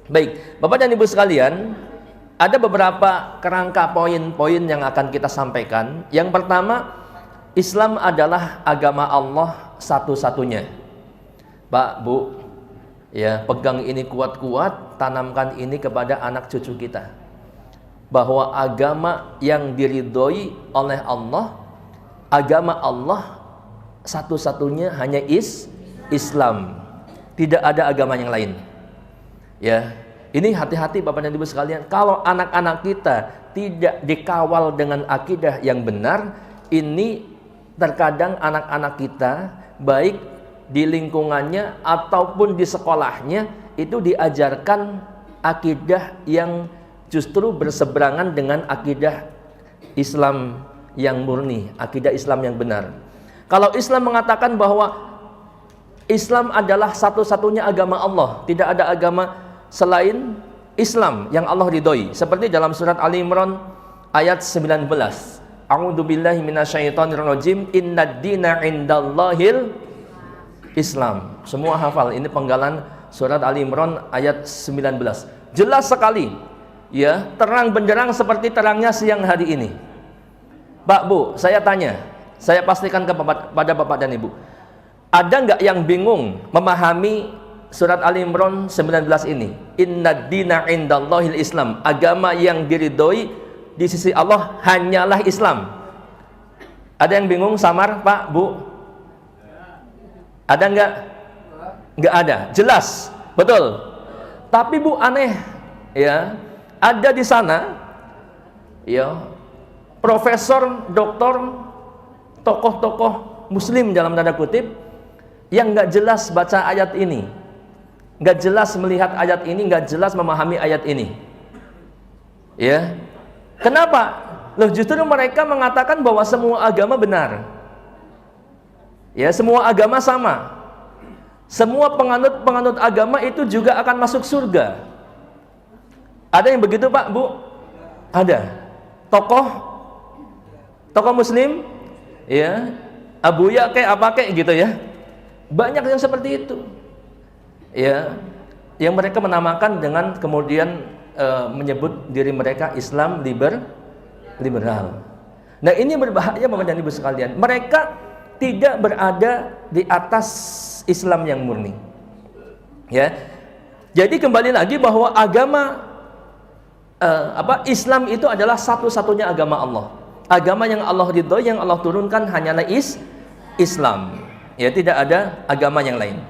Baik, Bapak dan Ibu sekalian, ada beberapa kerangka poin-poin yang akan kita sampaikan. Yang pertama, Islam adalah agama Allah satu-satunya. Pak, Bu, ya, pegang ini kuat-kuat, tanamkan ini kepada anak cucu kita. Bahwa agama yang diridhoi oleh Allah, agama Allah satu-satunya hanya Islam. Tidak ada agama yang lain. Ya, ini hati-hati Bapak dan Ibu sekalian. Kalau anak-anak kita tidak dikawal dengan akidah yang benar, ini terkadang anak-anak kita baik di lingkungannya ataupun di sekolahnya itu diajarkan akidah yang justru berseberangan dengan akidah Islam yang murni, akidah Islam yang benar. Kalau Islam mengatakan bahwa Islam adalah satu-satunya agama Allah, tidak ada agama selain Islam yang Allah ridhoi, seperti dalam surat Ali Imran ayat 19. A'udzubillahi minasyaitonirrajim. Innad-dina 'indallahil Islam. Semua hafal, ini penggalan surat Ali Imran ayat 19. Jelas sekali, ya, terang benderang seperti terangnya siang hari ini. Pak, Bu, saya tanya, saya pastikan kepada Bapak dan Ibu, ada nggak yang bingung memahami surat Ali Imran 19 ini? Innad-dina 'indallahil Islam. Agama yang diridhoi di sisi Allah hanyalah Islam. Ada yang bingung, samar, Pak, Bu? Ada nggak? Nggak ada. Jelas, betul. Tapi Bu, aneh, ya, ada di sana, ya, profesor, doktor, tokoh-tokoh Muslim dalam tanda kutip yang nggak jelas baca ayat ini, nggak jelas melihat ayat ini, nggak jelas memahami ayat ini. Ya, kenapa? Loh, justru mereka mengatakan bahwa semua agama benar. Ya, semua agama sama. Semua penganut agama itu juga akan masuk surga. Ada yang begitu, Pak, Bu? Ada. Tokoh Muslim, ya, Abuya kayak apa kayak gitu ya. Banyak yang seperti itu. Ya, yang mereka menamakan dengan kemudian menyebut diri mereka Islam liberal. Nah, ini berbahaya Bapak dan Ibu sekalian. Mereka tidak berada di atas Islam yang murni. Ya. Jadi kembali lagi bahwa agama Islam itu adalah satu-satunya agama Allah. Agama yang Allah ridhoi, yang Allah turunkan hanyalah Islam. Ya, tidak ada agama yang lain.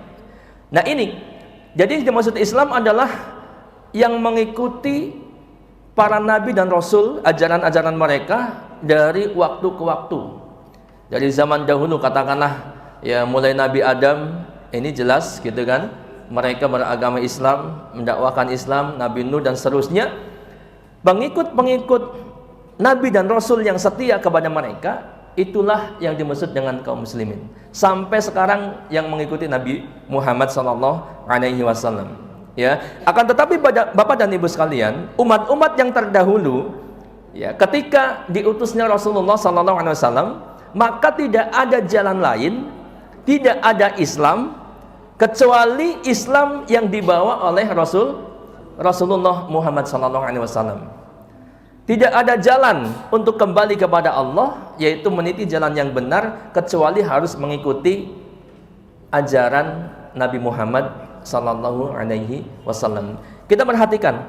Nah, ini jadi yang dimaksud Islam adalah yang mengikuti para nabi dan rasul, ajaran-ajaran mereka dari waktu ke waktu. Dari zaman dahulu, katakanlah, ya, mulai Nabi Adam, ini jelas gitu kan, mereka beragama Islam, mendakwakan Islam, Nabi Nuh dan seterusnya. Pengikut-pengikut nabi dan rasul yang setia kepada mereka, itulah yang dimaksud dengan kaum muslimin. Sampai sekarang yang mengikuti Nabi Muhammad SAW. Ya, akan tetapi Bapak dan Ibu sekalian, umat-umat yang terdahulu, ya, ketika diutusnya Rasulullah SAW, maka tidak ada jalan lain, tidak ada Islam kecuali Islam yang dibawa oleh Rasulullah Muhammad SAW. Tidak ada jalan untuk kembali kepada Allah, yaitu meniti jalan yang benar, kecuali harus mengikuti ajaran Nabi Muhammad SAW. Kita perhatikan,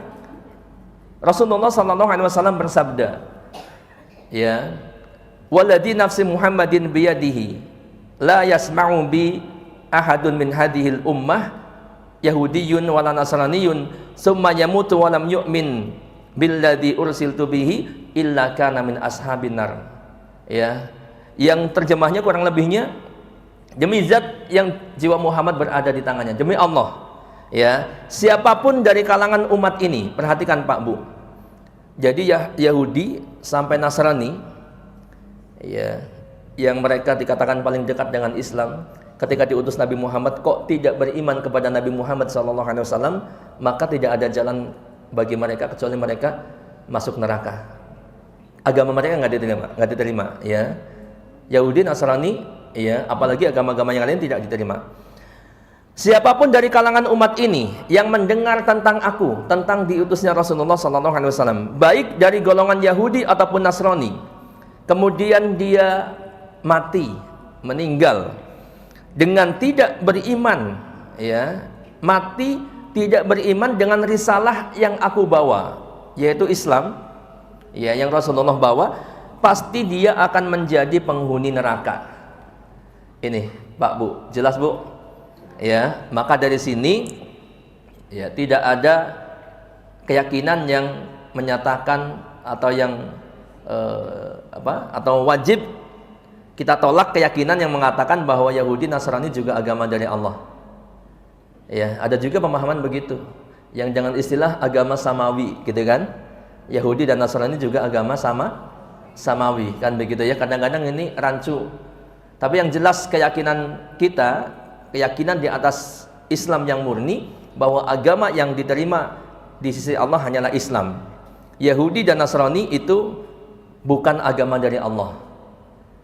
Rasulullah SAW bersabda, ya, waladhi nafsi Muhammadin biyadihi la yasma'u bi ahadun min hadhil ummah yahudiyun wala nasraniyun summa yamutu walam yu'min billadhi ursiltu bihi illa kana min ashabin nar. Ya, yang terjemahnya kurang lebihnya, demi zat yang jiwa Muhammad berada di tangannya, demi Allah, ya, siapapun dari kalangan umat ini, perhatikan Pak, Bu, jadi ya, Yahudi sampai Nasrani, ya, yang mereka dikatakan paling dekat dengan Islam, ketika diutus Nabi Muhammad kok tidak beriman kepada Nabi Muhammad SAW, maka tidak ada jalan bagi mereka kecuali mereka masuk neraka. Agama mereka nggak diterima, ya. Yahudi, Nasrani, ya, apalagi agama-agama yang lain tidak diterima. Siapapun dari kalangan umat ini yang mendengar tentang aku, tentang diutusnya Rasulullah SAW, baik dari golongan Yahudi ataupun Nasrani, kemudian dia mati, meninggal dengan tidak beriman, ya, mati tidak beriman dengan risalah yang aku bawa, yaitu Islam, ya, yang Rasulullah bawa, pasti dia akan menjadi penghuni neraka. Ini, Pak, Bu, jelas, Bu? Ya, maka dari sini ya tidak ada keyakinan yang menyatakan atau yang atau wajib kita tolak keyakinan yang mengatakan bahwa Yahudi Nasrani juga agama dari Allah. Ya, ada juga pemahaman begitu. Yang jangan istilah agama samawi, gitu kan? Yahudi dan Nasrani juga agama samawi, kan begitu ya. Kadang-kadang ini rancu. Tapi yang jelas keyakinan kita, keyakinan di atas Islam yang murni, bahwa agama yang diterima di sisi Allah hanyalah Islam. Yahudi dan Nasrani itu bukan agama dari Allah.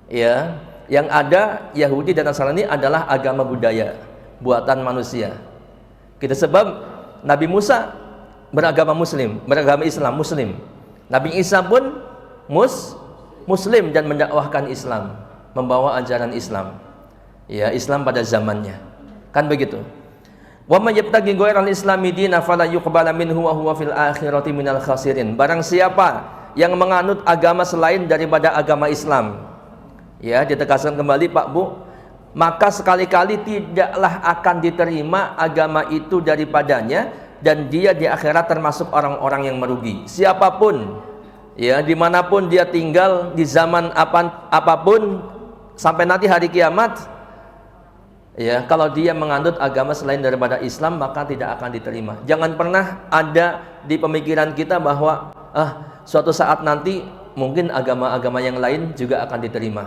Ya, yang ada Yahudi dan Nasrani adalah agama budaya, buatan manusia. Kita sebab Nabi Musa beragama Muslim, beragama Islam Muslim. Nabi Isa pun Muslim dan mendakwahkan Islam, membawa ajaran Islam. Ya, Islam pada zamannya, kan begitu. Wa may yabtaghi ghairal islami dinan fala yuqbala minhu wa huwa fil akhirati minal khasirin. Barang siapa yang menganut agama selain daripada agama Islam, ya, ditegaskan kembali, Pak, Bu, maka sekali-kali tidaklah akan diterima agama itu daripadanya, dan dia di akhirat termasuk orang-orang yang merugi. Siapapun, ya, dimanapun dia tinggal, di zaman apapun, sampai nanti hari kiamat, ya, kalau dia menganut agama selain daripada Islam, maka tidak akan diterima. Jangan pernah ada di pemikiran kita bahwa suatu saat nanti mungkin agama-agama yang lain juga akan diterima.